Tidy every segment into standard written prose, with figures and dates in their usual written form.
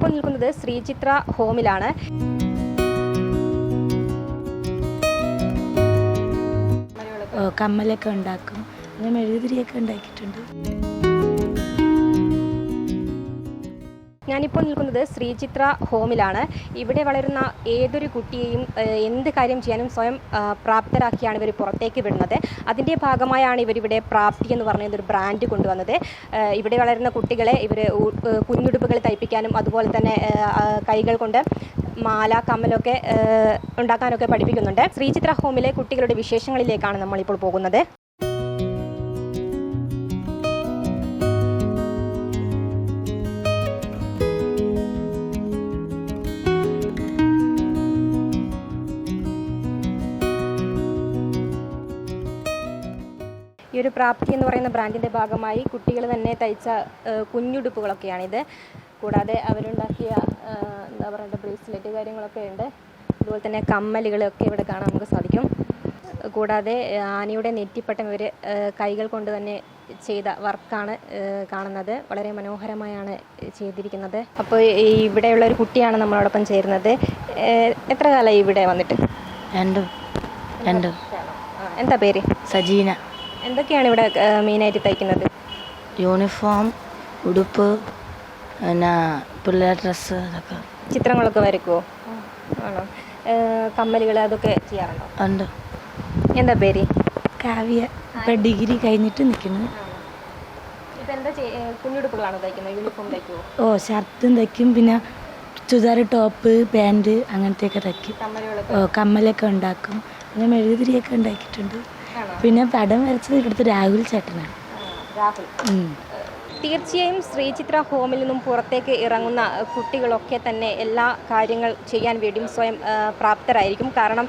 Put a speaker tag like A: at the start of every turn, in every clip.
A: ഞാനിപ്പോൾ നിൽക്കുന്നത് ശ്രീചിത്ര ഹോമിലാണ്.
B: കമ്മലൊക്കെ ഉണ്ടാക്കും, അങ്ങനെ മെഴുകുതിരിയൊക്കെ ഉണ്ടാക്കിയിട്ടുണ്ട്.
A: ഞാനിപ്പോൾ നിൽക്കുന്നത് ശ്രീചിത്ര ഹോമിലാണ്. ഇവിടെ വളരുന്ന ഏതൊരു കുട്ടിയെയും എന്ത് കാര്യം ചെയ്യാനും സ്വയം പ്രാപ്തരാക്കിയാണ് ഇവർ പുറത്തേക്ക് വിടുന്നത്. അതിൻ്റെ ഭാഗമായാണ് ഇവരിവിടെ പ്രാപ്തി എന്ന് പറയുന്നൊരു ബ്രാൻഡ് കൊണ്ടുവന്നത്. ഇവിടെ വളരുന്ന കുട്ടികളെ ഇവർ കുഞ്ഞുടുപ്പുകൾ തയ്പ്പിക്കാനും അതുപോലെ തന്നെ കൈകൾ കൊണ്ട് മാല കമ്മലൊക്കെ ഉണ്ടാക്കാനൊക്കെ പഠിപ്പിക്കുന്നുണ്ട്. ശ്രീചിത്ര ഹോമിലെ കുട്ടികളുടെ വിശേഷങ്ങളിലേക്കാണ് നമ്മളിപ്പോൾ പോകുന്നത്. ഈ ഒരു പ്രാപ്തി എന്ന് പറയുന്ന ബ്രാൻഡിൻ്റെ ഭാഗമായി കുട്ടികൾ തന്നെ തയ്ച്ച കുഞ്ഞുടുപ്പുകളൊക്കെയാണിത്. കൂടാതെ അവരുണ്ടാക്കിയ എന്താ പറയുക ബ്രേസ്ലെറ്റ് കാര്യങ്ങളൊക്കെ ഉണ്ട്. അതുപോലെ തന്നെ കമ്മലുകളൊക്കെ ഇവിടെ കാണാൻ നമുക്ക് സാധിക്കും. കൂടാതെ ആനയുടെ നെറ്റിപ്പട്ടം ഇവർ കൈകൾ കൊണ്ട് തന്നെ ചെയ്ത വർക്കാണ് കാണുന്നത്. വളരെ മനോഹരമായാണ് ചെയ്തിരിക്കുന്നത്. അപ്പോൾ ഇവിടെയുള്ള ഒരു കുട്ടിയാണ് നമ്മളോടൊപ്പം ചേരുന്നത്. എത്ര കാലമായി ഇവിടെ വന്നിട്ട്?
B: രണ്ട്.
A: എന്താ പേര്?
B: സജീന.
A: എന്തൊക്കെയാണ് ഇവിടെ മെയിനായിട്ട് തയ്ക്കുന്നത്?
B: യൂണിഫോം, ഉടുപ്പ്, പിന്നെ പിള്ളേർ ഡ്രസ്സ്, അതൊക്കെ.
A: ചിത്രങ്ങളൊക്കെ വരയ്ക്കുമോ? ആണോ? കമ്മലുകൾ അതൊക്കെ ചെയ്യാറുണ്ടോ?
B: ഉണ്ട്.
A: എന്താ പേര്?
B: കാവ്യ. ഇപ്പം ഡിഗ്രി കഴിഞ്ഞിട്ട് നിൽക്കുന്നു.
A: ഇപ്പം എന്താ കുഞ്ഞുടുപ്പുകളാണോ തയ്ക്കുന്നത്? യൂണിഫോം തയ്ക്കുമോ?
B: ഓ, ഷർട്ടും തയ്ക്കും, പിന്നെ ചുരിദാർ, ടോപ്പ്, പാൻറ് അങ്ങനത്തെയൊക്കെ തയ്ക്കും. കമ്മലൊക്കെ ഉണ്ടാക്കും, പിന്നെ മെഴുകുതിരിയൊക്കെ ഉണ്ടാക്കിയിട്ടുണ്ട്. പിന്നെ പടം വരച്ചത് ഇവിടുത്തെ രാഹുൽ ചേട്ടനാണ്.
A: തീർച്ചയായും ശ്രീചിത്ര ഹോമിൽ നിന്നും പുറത്തേക്ക് ഇറങ്ങുന്ന കുട്ടികളൊക്കെ തന്നെ എല്ലാ കാര്യങ്ങൾ ചെയ്യാൻ വേണ്ടിയും സ്വയം പ്രാപ്തരായിരിക്കും. കാരണം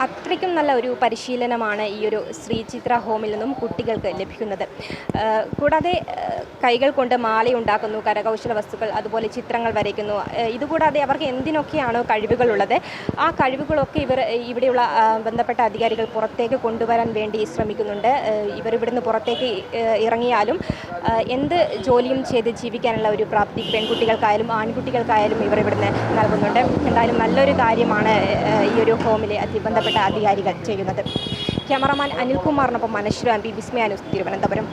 A: അത്രയ്ക്കും നല്ല ഒരു പരിശീലനമാണ് ഈ ഒരു ശ്രീചിത്ര ഹോമിൽ നിന്നും കുട്ടികൾക്ക് ലഭിക്കുന്നത്. കൂടാതെ കൈകൾ കൊണ്ട് മാലയുണ്ടാക്കുന്നു, കരകൗശല വസ്തുക്കൾ, അതുപോലെ ചിത്രങ്ങൾ വരയ്ക്കുന്നു. ഇതുകൂടാതെ അവർക്ക് എന്തിനൊക്കെയാണോ കഴിവുകളുള്ളത് ആ കഴിവുകളൊക്കെ ഇവിടെയുള്ള ബന്ധപ്പെട്ട അധികാരികൾ പുറത്തേക്ക് കൊണ്ടുവരാൻ വേണ്ടി ശ്രമിക്കുന്നുണ്ട്. ഇവിടുന്ന് പുറത്തേക്ക് ഇറങ്ങിയാലും എന്ത് ജോലിയും ചെയ്ത് ജീവിക്കാനുള്ള ഒരു പ്രാപ്തി പെൺകുട്ടികൾക്കായാലും ആൺകുട്ടികൾക്കായാലും ഇവിടുന്ന് നൽകുന്നുണ്ട്. എന്തായാലും നല്ലൊരു കാര്യമാണ് ഈ ഒരു ഹോമിലെ ബന്ധപ്പെട്ട അധികാരികൾ ചെയ്യുന്നത്. ക്യാമറമാൻ അനിൽകുമാറിനൊപ്പം മനശ്വര, വിസ്മയ ന്യൂസ്, തിരുവനന്തപുരം.